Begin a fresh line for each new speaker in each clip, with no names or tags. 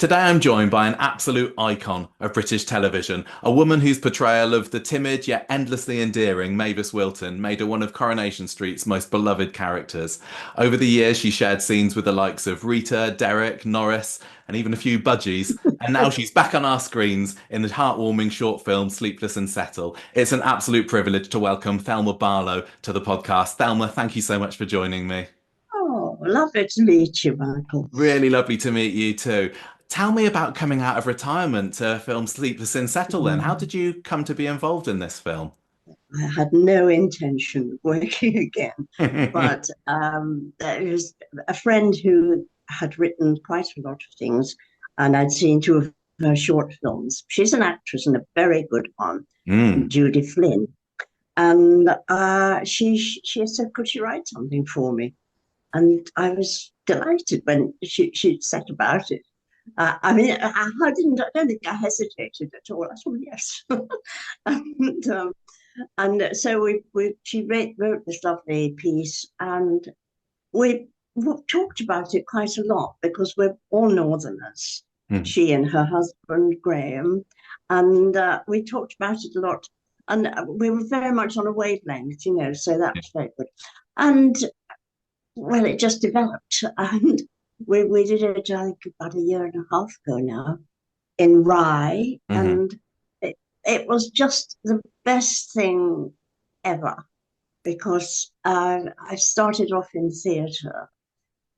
Today I'm joined by an absolute icon of British television, a woman whose portrayal of the timid yet endlessly endearing Mavis Wilton made her one of Coronation Street's most beloved characters. Over the years, she shared scenes with the likes of Rita, Derek, Norris, and even a few budgies. And now she's back on our screens in the heartwarming short film Sleepless In Settle. It's an absolute privilege to welcome Thelma Barlow to the podcast. Thelma, thank you so much for joining me.
Oh, lovely to meet you, Michael.
Really lovely to meet you too. Tell me about coming out of retirement to film Sleepless in Settle then. How
Mm.
did you come to be involved in this film?
I had no intention of working again, but there was a friend who had written quite a lot of things, and I'd seen two of her short films. She's an actress and a very good one,
Mm.
Judy Flynn. And she said, could she write something for me? And I was delighted when she set about it. I don't think I hesitated at all. I thought, yes. and, so she wrote this lovely piece, and we talked about it quite a lot because we're all Northerners,
Mm.
she and her husband, Graham, and we talked about it a lot. And we were very much on a wavelength, so that was very good. And well, it just developed, and we did it, I think, about a year and a half ago now in Rye,
Hmm.
and it was just the best thing ever because I started off in theatre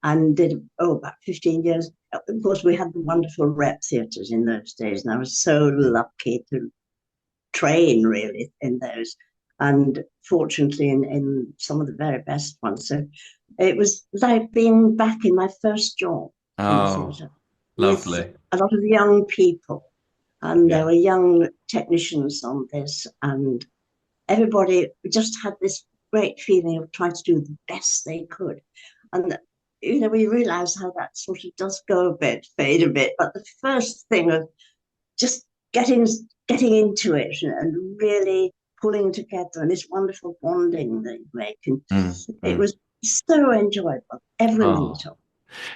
and did about 15 years. Of course, we had the wonderful rep theatres in those days, and I was so lucky to train really in those, and fortunately in some of the very best ones. So it was like being back in my first job in the
Oh,
theatre with
lovely.
a lot of young people, and there
Yeah.
were young technicians on this, and everybody just had this great feeling of trying to do the best they could. And we realize how that sort of does go a bit, fade a bit, but the first thing of just getting getting into it and really pulling together and this wonderful bonding that you make. And
Mm,
it
mm.
was so enjoyable, every
Oh.
minute of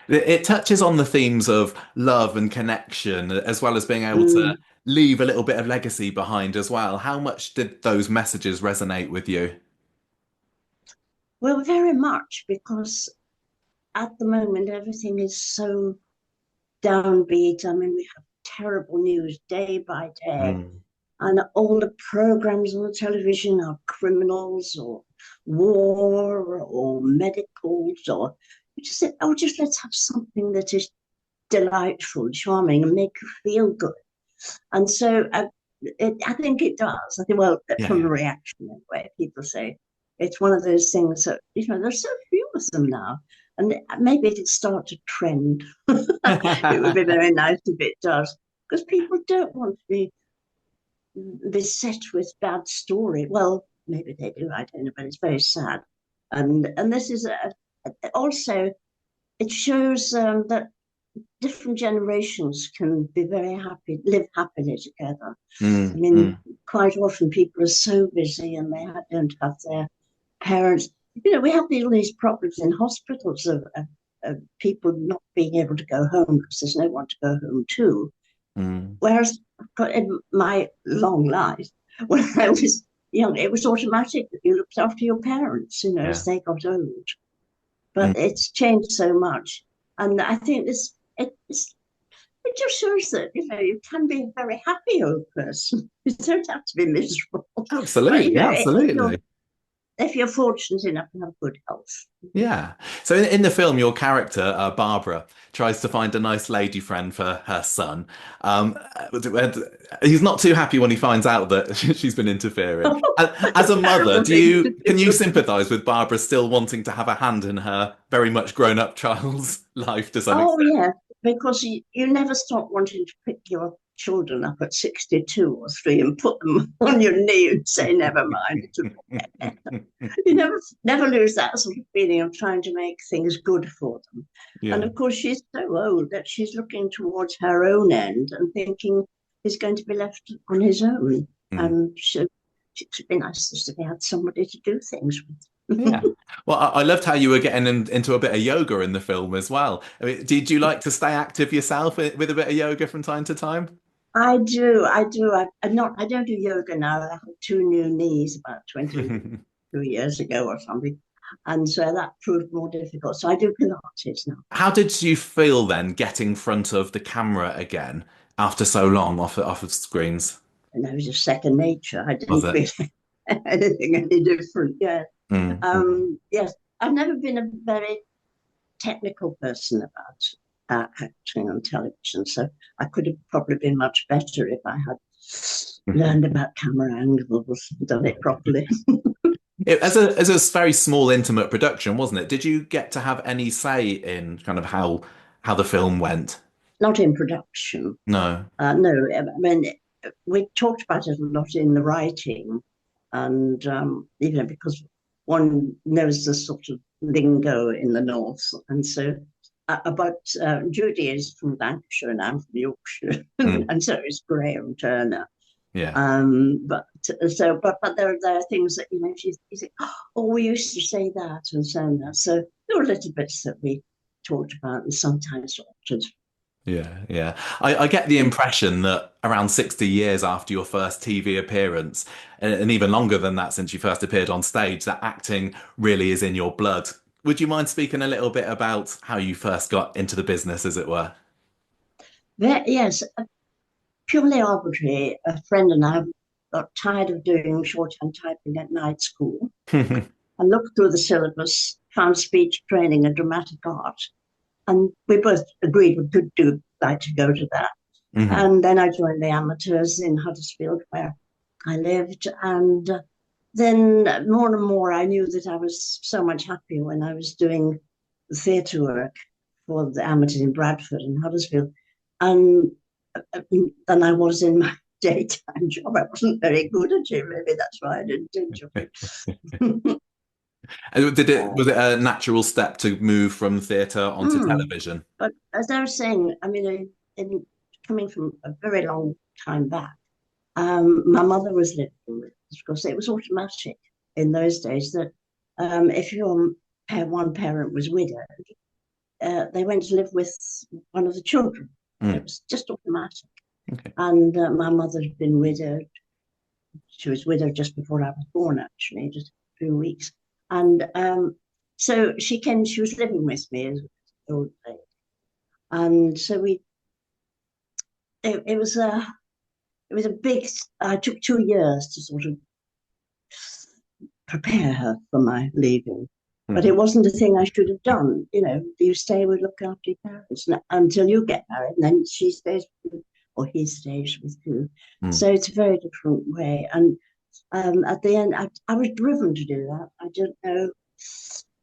It touches on the themes of love and connection, as well as being
it.
able to leave a little bit of legacy behind as well. How much did those messages resonate with you?
Well, very much because at the moment everything is so downbeat. I mean, we have terrible news day by day,
Mm.
and all the programs on the television are criminals or war or medicals or you just said, oh, just let's have something that is delightful, charming, and make you feel good. And so I think it does. I think, well, from
Yeah.
the reaction anyway, people say it's one of those things that, there's so few of them now. And maybe it'll start a trend. It would be very nice if it does, because people don't want to be beset with bad story. Well, maybe they do, I don't know, but it's very sad. And this is also, it shows that different generations can be very happy, live happily together. I
Mm,
mean,
mm.
quite often people are so busy and they don't have their parents. We have these problems in hospitals of people not being able to go home because there's no one to go home to.
Mm.
Whereas in my long life, when I was young, it was automatic that you looked after your parents,
Yeah.
as they got old.
Mm.
But it's changed so much. And I think it just shows that you can be a very happy old person. You don't have to be miserable. But
Absolutely, absolutely.
if you're fortunate enough to have good health.
Yeah. So in the film, your character, Barbara, tries to find a nice lady friend for her son. And he's not too happy when he finds out that she's been interfering. As a mother,
Terrible thing to
can you
do.
sympathize with Barbara still wanting to have a hand in her very much grown-up child's life to some
Oh
extent?
yeah, because you never stop wanting to pick your children up at 62 or 3 and put them on your knee and say, never mind, it'll get better. You never lose that sort of feeling of trying to make things good for them. And
Yeah.
of course, she's so old that she's looking towards her own end and thinking he's going to be left on his own.
Mm.
And so it would be nice just to have somebody to do things with.
Yeah. Well, I loved how you were getting into a bit of yoga in the film as well. I mean, did you like to stay active yourself with a bit of yoga from time to time?
I do, I do. I don't do yoga now. I have two new knees about 22 years ago or something. And so that proved more difficult. So I do Pilates now.
How did you feel then getting front of the camera again after so long off of screens?
And that was just second nature. I
Was
didn't
it?
feel anything any different. Yeah.
Mm.
Yes, I've never been a very technical person about acting on television, so I could have probably been much better if I had learned about camera angles and done it properly.
As a very small, intimate production, wasn't it? Did you get to have any say in kind of how the film went?
Not in production.
No.
No, I mean, we talked about it a lot in the writing, and because one knows the sort of lingo in the north, and so about Judy is from Lancashire and I'm from Yorkshire,
Mm.
and so is Graham Turner.
Yeah.
But there are things that you think, oh, we used to say that and so that. So there were little bits that we talked about and sometimes altered.
Yeah, yeah. I get the impression that around 60 years after your first TV appearance, and even longer than that since you first appeared on stage, that acting really is in your blood. Would you mind speaking a little bit about how you first got into the business, as it were?
Yes, purely arbitrary. A friend and I got tired of doing shorthand typing at night school. I looked through the syllabus, found speech training and dramatic art, and we both agreed we could do like to go to that.
Hmm.
And then I joined the amateurs in Huddersfield, where I lived. And then more and more, I knew that I was so much happier when I was doing the theatre work for the amateurs in Bradford and Huddersfield. And than I was in my daytime job. I wasn't very good at it, maybe that's why I didn't enjoy it.
And was it a natural step to move from theatre onto
Mm.
television?
But as I was saying, I mean, coming from a very long time back, my mother was living with us because it was automatic in those days that if one parent was widowed, they went to live with one of the children. It
Mm.
was just automatic.
Okay.
And my mother had been widowed. She was widowed just before I was born, actually, just a few weeks. And so she came, she was living with me as an old lady. And so it was it was a big, it took 2 years to sort of prepare her for my leaving. But it
Mhm.
wasn't a thing I should have done. You stay with, look after your parents until you get married, and then she stays with you, or he stays with you.
Mm.
So it's a very different way. And at the end, I was driven to do that. I didn't know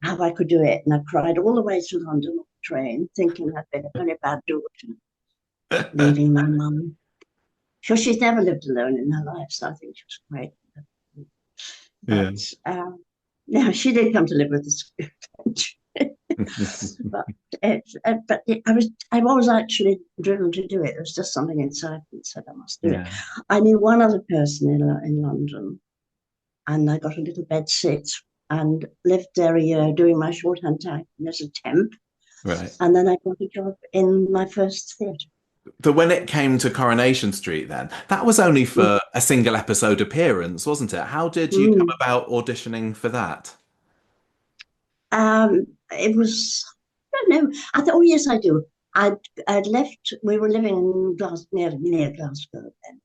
how I could do it. And I cried all the way to London on the train, thinking I'd been a very bad daughter, leaving my mum. Sure, she's never lived alone in her life, so I think she was great.
Yeah.
But yeah, she did come to live with us. but I was actually driven to do it. There was just something inside me that said I must do it.
Yeah.
I knew one other person in London, and I got a little bed sit and lived there a year doing my shorthand typing as a temp.
Right.
And then I got a job in my first theatre.
But when it came to Coronation Street, then that was only for a single episode appearance, wasn't it? How did you come
Mm.
about auditioning for that?
It was, I don't know. I thought, oh yes, I do. I'd left. We were living in near Glasgow then,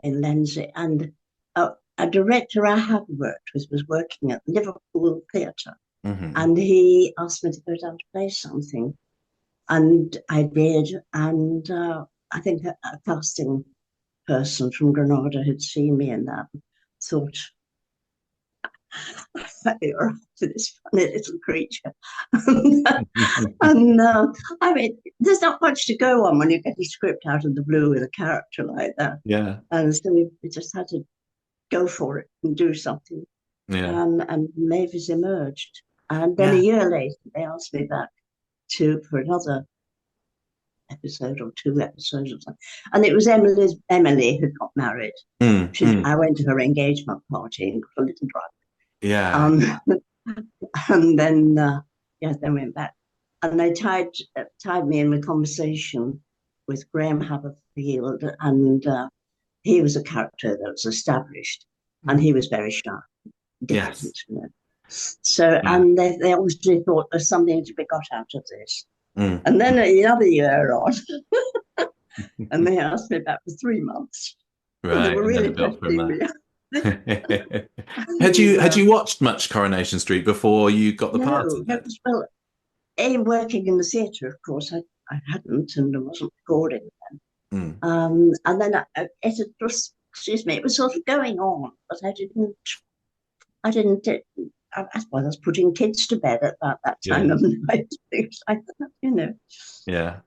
in Lenzie, and a director I had worked with was working at Liverpool Theatre,
Hmm.
and he asked me to go down to play something, and I did, and I think a casting person from Granada had seen me in that, thought you're after this funny little creature. and I mean, there's not much to go on when you get a script out of the blue with a character like that.
Yeah.
And so we just had to go for it and do something.
Yeah.
And Mavis emerged. And then a
Yeah.
year later, they asked me back for another episode or two episodes or something. And it was Emily who got married.
Mm, mm.
I went to her engagement party and got a little drunk.
Yeah.
Um, And then, yeah, then went back. And they tied me in with conversation with Graham Haberfield, and he was a character that was established, and he was very sharp,
Yes.
different, you know. So,
Yeah.
and they obviously thought there's something to be got out of this.
Mm.
And then another year on, and they asked me back for 3 months. So they
Right,
were
and then
really
it built from
testing
there.
me.
Had
And
you watched much Coronation Street before you got the part
no,
in
it
it?
was, well, working in the theatre, of course, I hadn't, and I wasn't recording.
Mm.
And then it was, excuse me, it was sort of going on, but I didn't, I suppose I was putting kids to bed at about that time
Yeah,
of the night, things like that, you know.
yeah.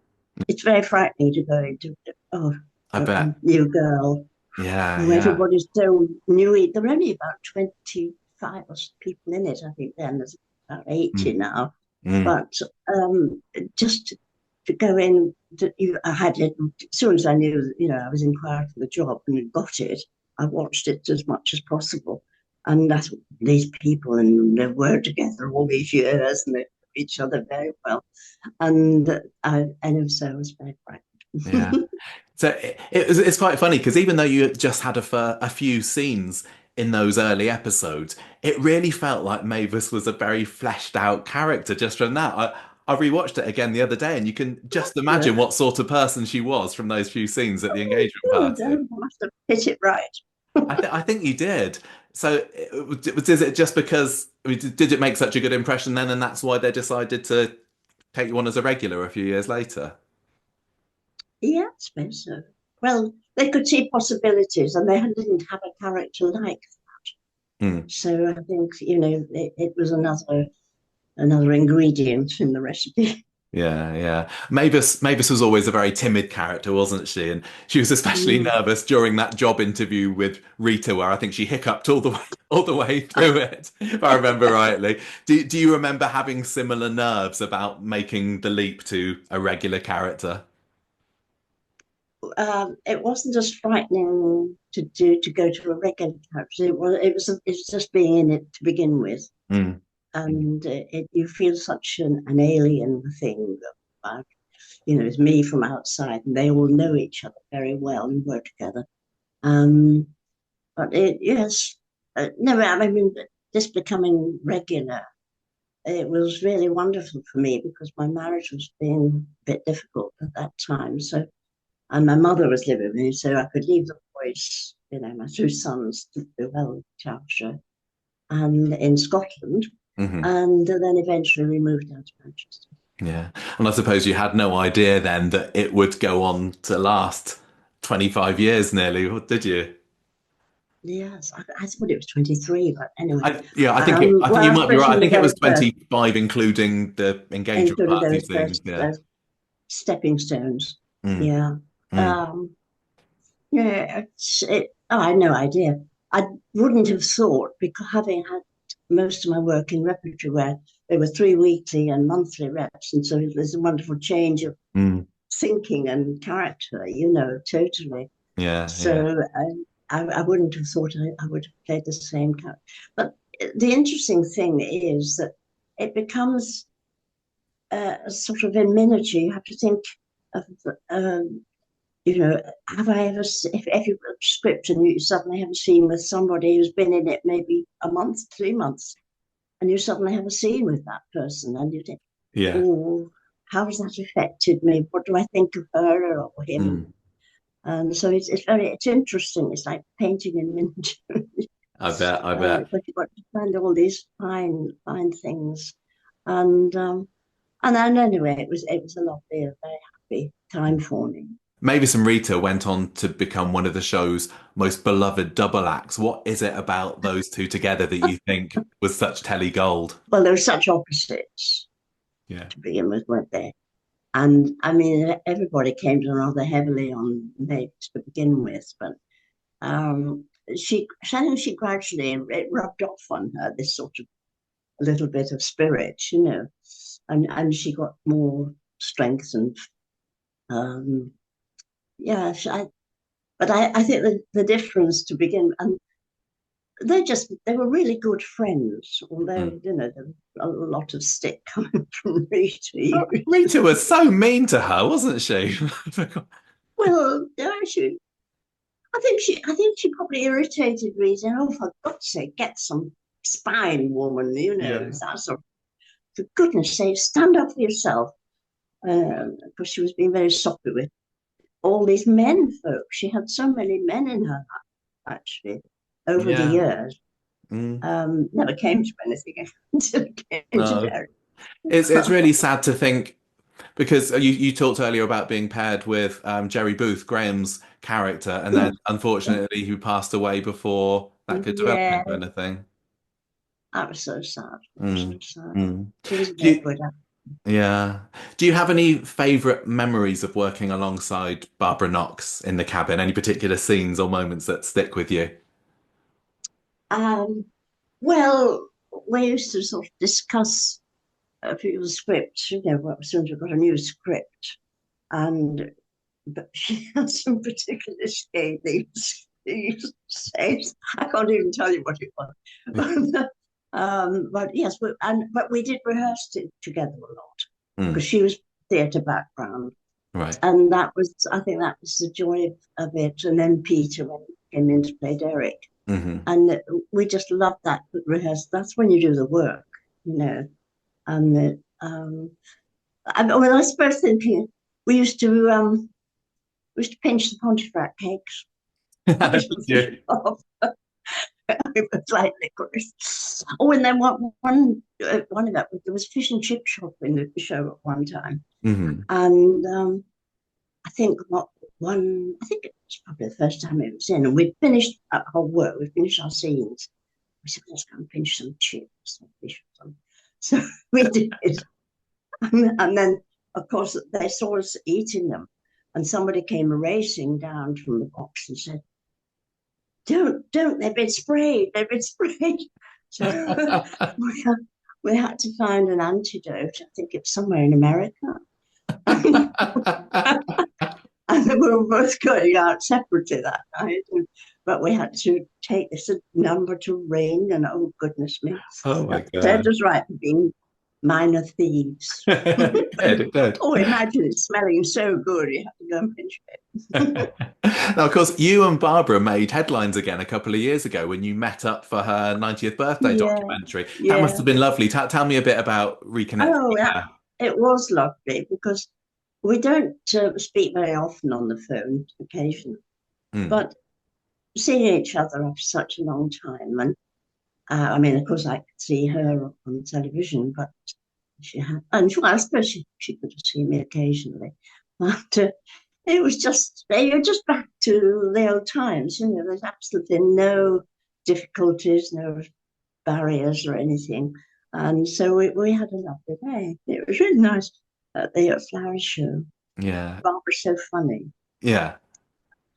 It's very frightening to go into, oh,
I
a
bet.
new girl
Yeah,
who
yeah.
everybody's so new. There were only about 25 people in it, I think, then. There's about 80
Mm.
now.
Mm.
But just to go in, I had it as soon as I knew, I was inquiring for the job and got it. I watched it as much as possible, and that's these people, and they were together all these years, and they knew each other very well, and so I was very
Yeah.
frightened.
So it's quite funny because even though you just had a few scenes in those early episodes, it really felt like Mavis was a very fleshed out character just from that. I rewatched it again the other day, and you can just
Yeah.
imagine what sort of person she was from those few scenes at the
Oh,
engagement
good.
party.
I must have hit it right.
I think you did. So is it just because did it make such a good impression then, and that's why they decided to take you on as a regular a few years later?
Yeah, I suppose so. Well, they could see possibilities, and they didn't have a character like.
Hmm.
So I think it was another ingredient in the recipe.
Yeah, yeah. Mavis was always a very timid character, wasn't she? And she was especially
Mm.
nervous during that job interview with Rita, where I think she hiccuped all the way all the way through it, if I remember rightly. Do you remember having similar nerves about making the leap to a regular character?
It wasn't as frightening to go to a regular character. It's just being in it to begin with,
Mm.
and you feel such an alien thing about it's me from outside, and they all know each other very well and work together. Um, but yes, no, I mean, this becoming regular, it was really wonderful for me because my marriage was being a bit difficult at that time. So, and my mother was living with me, so I could leave the boys, my two sons, to well, Cheshire and in Scotland,
Hmm.
and then eventually we moved down to Manchester.
Yeah. And I suppose you had no idea then that it would go on to last 25 years nearly, did you?
Yes, I thought it was 23, but anyway.
Yeah, I think
Well,
you
I
might be
suppose
right. I
from the
think it
very
was
first,
25, including the engagement
including
party
those
thing.
first
Yeah.
stepping stones.
Mm,
Yeah.
mm.
Um, yeah, I had no idea. I wouldn't have thought, because having had most of my work in repertory where there were 3 weekly and monthly reps, and so there's a wonderful change of
Mm.
thinking and character, totally.
Yeah, yeah.
So I wouldn't have thought I would have played the same character. But the interesting thing is that it becomes sort of in miniature. You have to think of, um, have I ever, if you've got a script and you suddenly have a scene with somebody who's been in it maybe a month, 3 months, and you suddenly have a scene with that person, and you think,
Yeah.
oh, how has that affected me? What do I think of her or him?
Mm.
So it's interesting. It's like painting in miniature.
I bet, I bet.
But you've got to find all these fine things, and then anyway, it was a lovely, a very happy time for me.
Mavis and Rita went on to become one of the show's most beloved double acts. What is it about those two together that you think was such telly gold?
Well, they were such opposites
Yeah.
to begin with, weren't they? And I mean, everybody came to rather heavily on Mavis to begin with, but um, I think she gradually it rubbed off on her this sort of a little bit of spirit, and she got more strength and um, yeah. But I think the difference to begin, and they were really good friends, although,
Mm.
there was a lot of stick coming from Rita.
Oh, Rita was so mean to her, wasn't she?
Well, I think she probably irritated Rita. Oh, for God's sake, get some spine, woman,
Yeah.
that sort of, for goodness sake, stand up for yourself. Because she was being very soppy with all these men folk. She had so many men in her life, actually, over the
Yeah.
years.
Mm.
Never came to anything until it came to
No.
Derek.
It's really sad to think because you talked earlier about being paired with Jerry Booth, Graham's character, and then unfortunately who passed away before that could develop
Yeah,
into anything.
that was so sad. It was so
Mm.
sad.
Mm.
She was a
Do
very
you,
good actor.
yeah. Do you have any favorite memories of working alongside Barbara Knox in the cabin? Any particular scenes or moments that stick with you?
Um, well, we used to sort of discuss a few scripts, as soon as we got a new script, and but she had some particularly scathing things. I can't even tell you what it was. But yes, but we did rehearse it together a lot because
Mm.
she was theatre background,
Right.
and I think that was the joy of it. And then Peter when he came in to play Derek,
Hmm.
and we just loved that rehearsal. That's when you do the work, you know. And I suppose thinking we used to pinch the Pontefract cakes. Polish them
Yeah.
off. It was like licorice. Oh, and then one of that there was fish and chip shop in the show at one time,
Hmm.
and I think I think it was probably the first time it was in, and we finished our work, we finished our scenes. We said, let's go and pinch some chips, some fish or something. So we did, and then of course they saw us eating them, and somebody came racing down from the box and said, don't, they've been sprayed, they've been sprayed. So we had to find an antidote. I think it's somewhere in America. And we were both going out separately that night. But we had to take this number to ring, and oh, goodness me.
Oh my
That served
God.
us right for being minor thieves.
It did, it did.
Oh, imagine it smelling so good, you have to go and pinch it.
Now, of course, you and Barbara made headlines again a couple of years ago when you met up for her 90th birthday
Yeah,
documentary. That must
yeah.
have been lovely. Tell me a bit about reconnecting
Oh,
with
yeah,
her.
it was lovely because we don't speak very often on the phone occasionally,
Mm.
but seeing each other after such a long time, and I mean, of course, I could see her on television, but she had, and well, I suppose she could have seen me occasionally, but it was just you're just back to the old times. There's absolutely no difficulties, no barriers or anything. And so we had a lovely day. It was really nice at the flower show.
Yeah.
Barbara's so funny.
Yeah.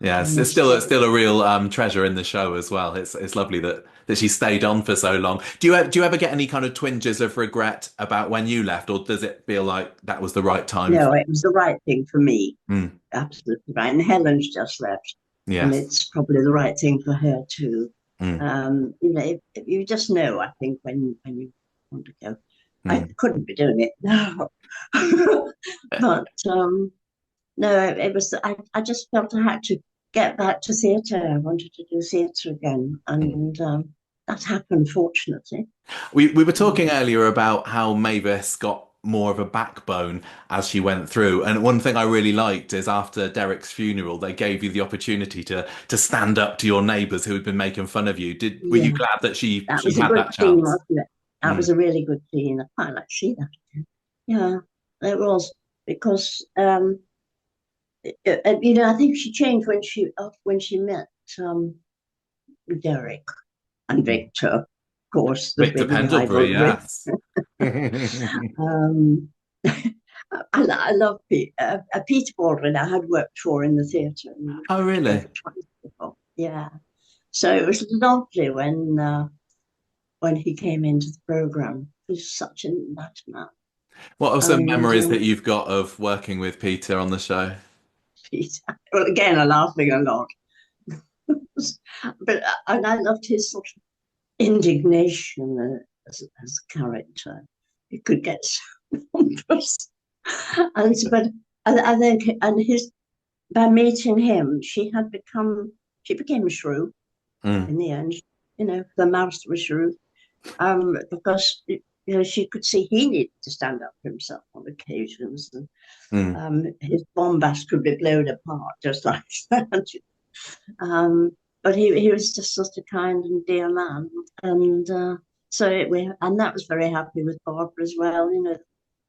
Yeah,
I
it's
must
still
say.
it's still a real treasure in the show as well. It's lovely that she stayed on for so long. Do you ever get any kind of twinges of regret about when you left, or does it feel like that was the right time for
No, it was the right thing for me.
you? Mm.
Absolutely right. And Helen's just left. And
Yes.
it's probably the right thing for her too.
Mm.
If you just know, I think, when you want to go. I
Mm.
couldn't be doing it now. But no, it was. I just felt I had to get back to theatre. I wanted to do theatre again,
Mm.
and that happened, fortunately.
We were
Um,
talking earlier about how Mavis got more of a backbone as she went through, and one thing I really liked is after Derek's funeral, they gave you the opportunity to stand up to your neighbours who had been making fun of you. Were you
yeah,
glad that
that
she
was a
had
good
that
scene,
chance?
wasn't it? That
Mm.
was a really good scene. I quite like to see that again. Yeah, it was because I think she changed when she met Derek and Victor, of course, the
Victor
big
Pendlebury,
rivalry.
yes.
Um, I love Peter Baldwin. I had worked for in the theatre
Oh, really?
over twice before. Yeah, so it was lovely when he came into the program. He was such a nice man,
What are some
and
memories that you've got of working with Peter on the show?
Peter. Well, again, I'm laughing a lot, but and I loved his sort of indignation as a character. It could get so pompous. But I think, and his by meeting him, she became a shrew
Mm,
in the end. The mouse was shrew, because she could see he needed to stand up for himself on occasions, and
mm.
his bombast could be blown apart just like that. Um, but he was just such a kind and dear man, and and that was very happy with Barbara as well.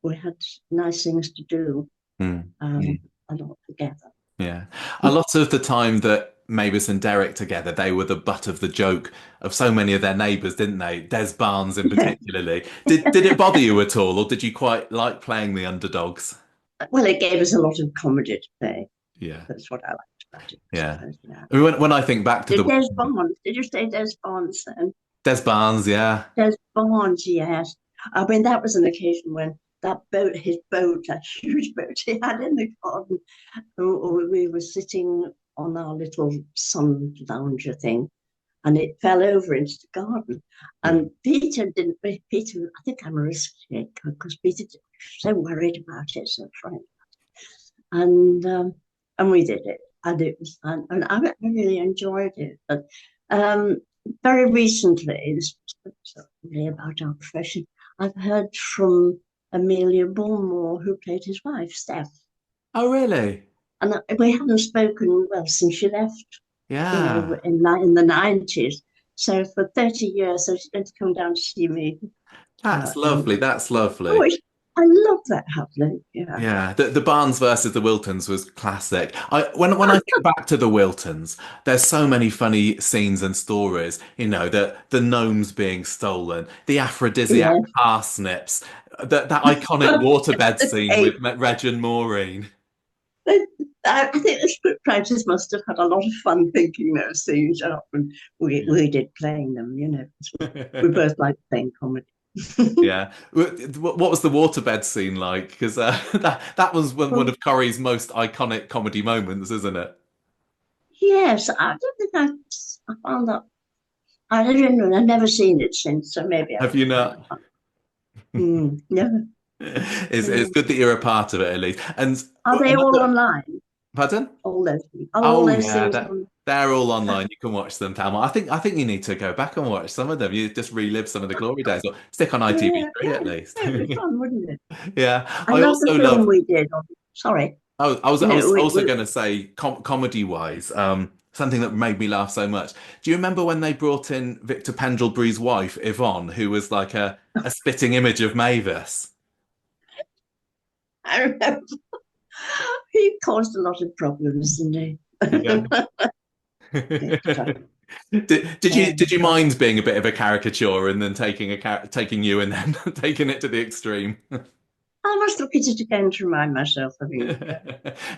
We had nice things to do,
Mm,
um,
mm.
a lot together.
Yeah. A lot of the time that Mavis and Derek together, they were the butt of the joke of so many of their neighbours, didn't they? Des Barnes in
Yeah.
particularly. Did it bother you at all, or did you quite like playing the underdogs?
Well, it gave us a lot of comedy to play.
Yeah.
That's what I liked about it, I
Yeah.
suppose. Yeah.
I mean, when I think back to the
Des Barnes? Did you say Des Barnes then?
Des Barnes, yeah.
Des Barnes, yes. I mean, that was an occasion when his boat, that huge boat he had in the garden, we were sitting on our little sun lounger thing, and it fell over into the garden.
Yeah.
And Peter, I think I'm a risk taker because Peter was so worried about it, so frightened. And we did it, and it was fun, and I really enjoyed it. But um, very recently, this was really about our profession. I've heard from Amelia Bournemore, who played his wife, Steph,
Oh, really?
and we haven't spoken well since she left.
Yeah.
In the 90s. So for 30 years, so she's going to come down to see me.
That's
And
lovely. That's
oh,
lovely.
I love that happening. Yeah.
Yeah, the Barnes versus the Wiltons was classic. When I think back to the Wiltons, there's so many funny scenes and stories. The gnomes being stolen, the aphrodisiac
Yeah.
parsnips, that iconic waterbed scene
Hey,
with Reg and Maureen.
I think the script writers must have had a lot of fun thinking those scenes up, and
Yeah.
we did playing them. We both like playing comedy.
Yeah. What was the waterbed scene like? Because that was one
Well,
of Corrie's most iconic comedy moments, isn't it?
yes, I don't think I found that. I don't know. I've never seen it since, so maybe I
Have
didn't
you
find it
not?
fun. No.
It's good that you're a part of it at least. And
Are they all
another,
online?
pardon?
All
Oh
those
yeah,
things on?
they're all online. You can watch them, Thelma. I think you need to go back and watch some of them. You just relive some of the glory days, or stick on
Yeah,
ITV3 at
yeah,
least.
it'd be fun, wouldn't it?
Yeah,
I
I
love the
also
film
love.
we did. Sorry,
I was also
we
going to say comedy wise, something that made me laugh so much. Do you remember when they brought in Victor Pendlebury's wife Yvonne, who was like a spitting image of Mavis?
I remember he caused a lot of problems, didn't
Yeah.
he?
Did you mind being a bit of a caricature and then taking you and then taking it to the extreme?
I must look at it again to remind myself. I mean,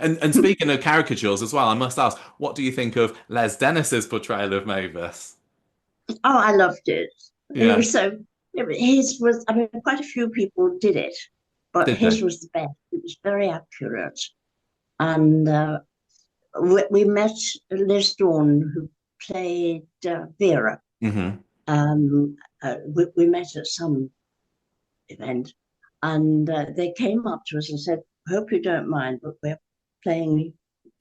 And speaking of caricatures as well, I must ask, what do you think of Les Dennis's portrayal of Mavis?
oh, I loved it. It
Yeah,
was so. His was. I mean, quite a few people did it, but
did they?
his was the best. It was very accurate, and we met Liz Dawn, who played Vera.
Hmm.
We met at some event, and they came up to us and said, "Hope you don't mind, but we're playing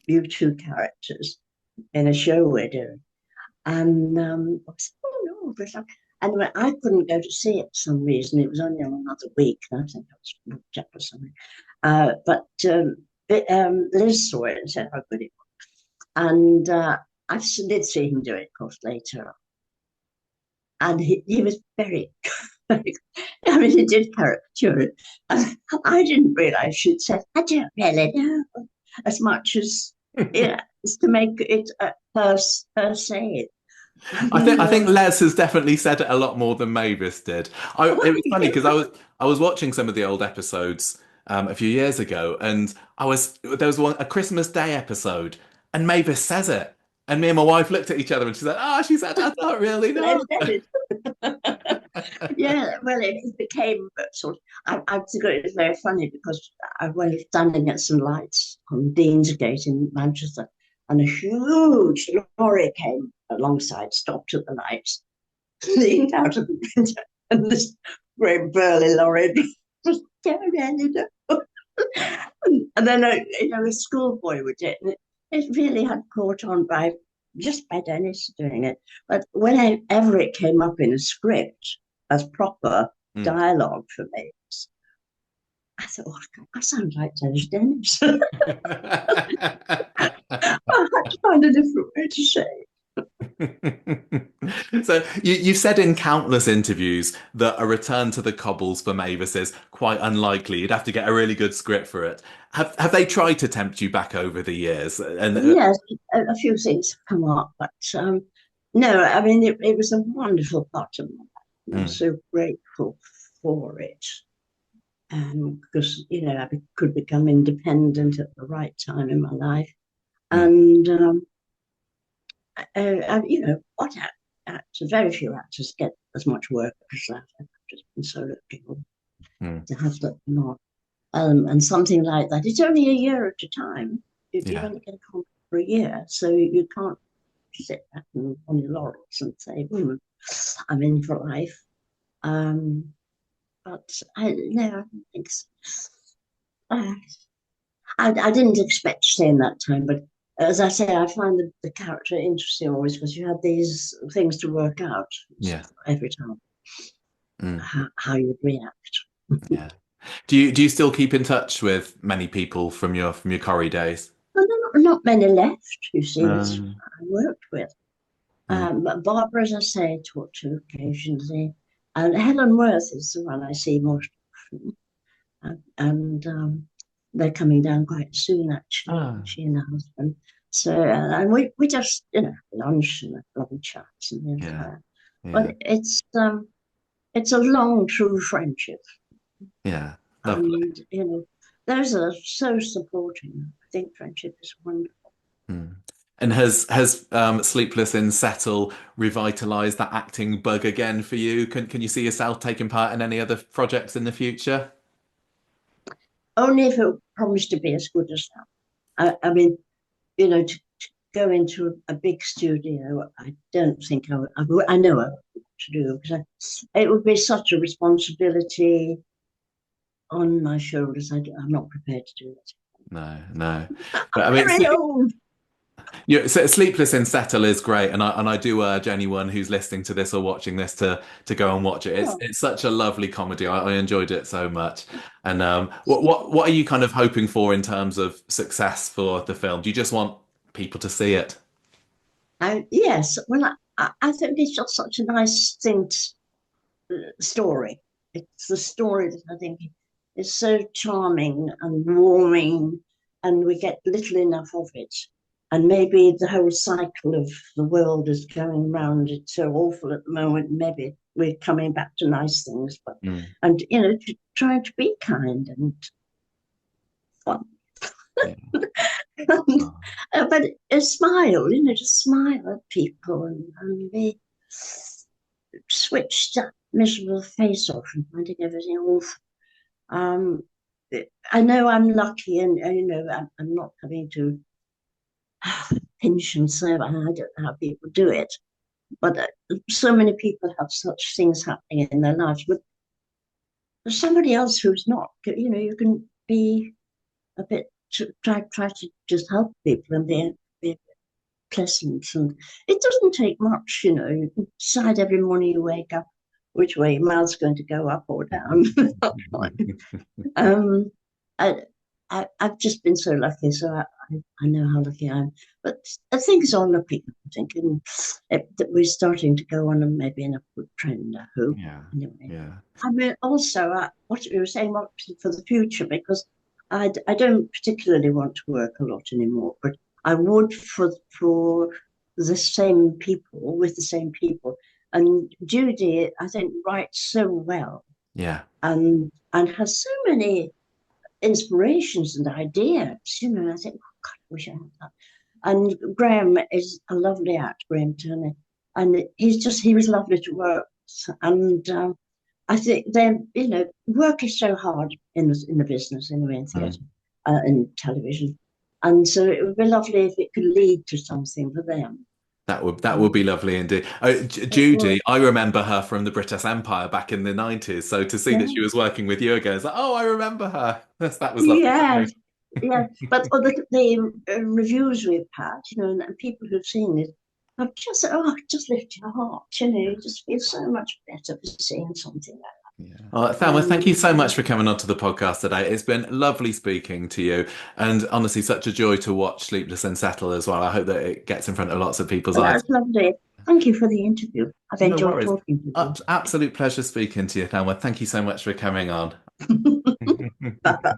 you two characters in a show we're doing." And I said, "Oh no!" Anyway, I couldn't go to see it for some reason. It was only on another week, and I think I was booked up or something. But Liz saw it and said how good it was, and I did see him do it, of course, later. And he was very, very, I mean, he did caricature it. And I didn't realize she'd said, I don't really know, as much as, as to make it per se.
I think Les has definitely said it a lot more than Mavis did. It was funny because I was watching some of the old episodes a few years ago, and there was a Christmas Day episode, and Mavis says it, and me and my wife looked at each other, and she said, "Ah, she said I don't really know."
Les said it. Yeah, well, it became sort of. I think it was very funny because I was standing at some lights on Deansgate in Manchester, and a huge lorry came alongside, stopped at the lights, leaned out of the window, and this great burly lorry just going down, and then a schoolboy would do it, and it really had caught on just by Dennis doing it. But whenever it came up in a script as proper dialogue for me, I thought, oh, I sound like Dennis. I had to find a different way to say it.
So you've said in countless interviews that a return to the cobbles for Mavis is quite unlikely. You'd have to get a really good script for it. Have they tried to tempt you back over the years? And
yes, a few things have come up, but no, I mean it was a wonderful part of my life. I'm so grateful for it, because I could become independent at the right time in my life, and what actors, very few actors get as much work as that. I've just been so lucky to have that more. And something like that. It's only a year at a time. You only get a contract for a year, so you can't sit back on your laurels and say, I'm in for life. But I don't think so. I didn't expect to stay in that time, but as I say, I find the character interesting always because you have these things to work out every time, how you'd react.
Yeah. Do you still keep in touch with many people from your Corrie days?
Well, not many left, you see, I worked with. But Barbara, as I say, I talk to occasionally. And Helen Worth is the one I see most often. And they're coming down quite soon, actually, she and her husband. So, and we just, lunch and lovely chats and things like that. But it's a long, true friendship.
Yeah, lovely.
And, those are so supporting. I think friendship is wonderful.
And has Sleepless in Settle revitalized that acting bug again for you? Can you see yourself taking part in any other projects in the future?
Only if it promised to be as good as that. I mean, to go into a big studio, I don't think I know what to do, because it would be such a responsibility on my shoulders. I'm not prepared to do it.
No. But
I'm very old.
Sleepless in Settle is great, and I do urge anyone who's listening to this or watching this to go and watch it. It's such a lovely comedy. I enjoyed it so much. And what are you kind of hoping for in terms of success for the film? Do you just want people to see it?
Yes. Well, I think it's just such a nice story. It's the story that I think is so charming and warming, and we get little enough of it. And maybe the whole cycle of the world is going round. It's so awful at the moment. Maybe we're coming back to nice things, but and trying to be kind and fun. But a smile, just smile at people and be switch that miserable face off and finding everything awful. I know I'm lucky, and I'm not having to pinch and say, I don't know how people do it, but so many people have such things happening in their lives. But there's somebody else who's not. You can be a bit try to just help people and be pleasant, and it doesn't take much. You can decide every morning you wake up which way your mouth's going to go, up or down. I've just been so lucky, so I know how lucky I am. But I think it's all lucky, I think, and that we're starting to go on and maybe an upward trend, I hope. Anyway.
Yeah.
I mean, also, what you were saying, what for the future, because I don't particularly want to work a lot anymore, but I would for the same people, with the same people. And Judy, I think, writes so well.
Yeah.
And has so many inspirations and ideas, I think, oh God, I wish I had that. And Graham is a lovely actor, Graham Turner, and he was lovely to work with. And I think work is so hard in the business, anyway, in theatre, in television. And so it would be lovely if it could lead to something for them.
That would be lovely indeed. Oh,
It
Judy,
would.
I remember her from the British Empire back in the 90s. So to see that
Yeah.
she was working with you again, it's like, oh, I remember her. That was lovely to
Yes,
know.
yeah. But the reviews we've had, and people who've seen it have just said, oh, just lift your heart, you just feel so much better for seeing something like
Yeah. Thelma,
that.
thank you so much for coming onto the podcast today. It's been lovely speaking to you, and honestly, such a joy to watch Sleepless and Settle as well. I hope that it gets in front of lots of people's
Well,
eyes.
that's lovely. Thank you for the interview. I've
No
enjoyed
worries.
talking to
Absolute pleasure speaking to you, Thelma. Thank you so much for coming on.
you. Bye.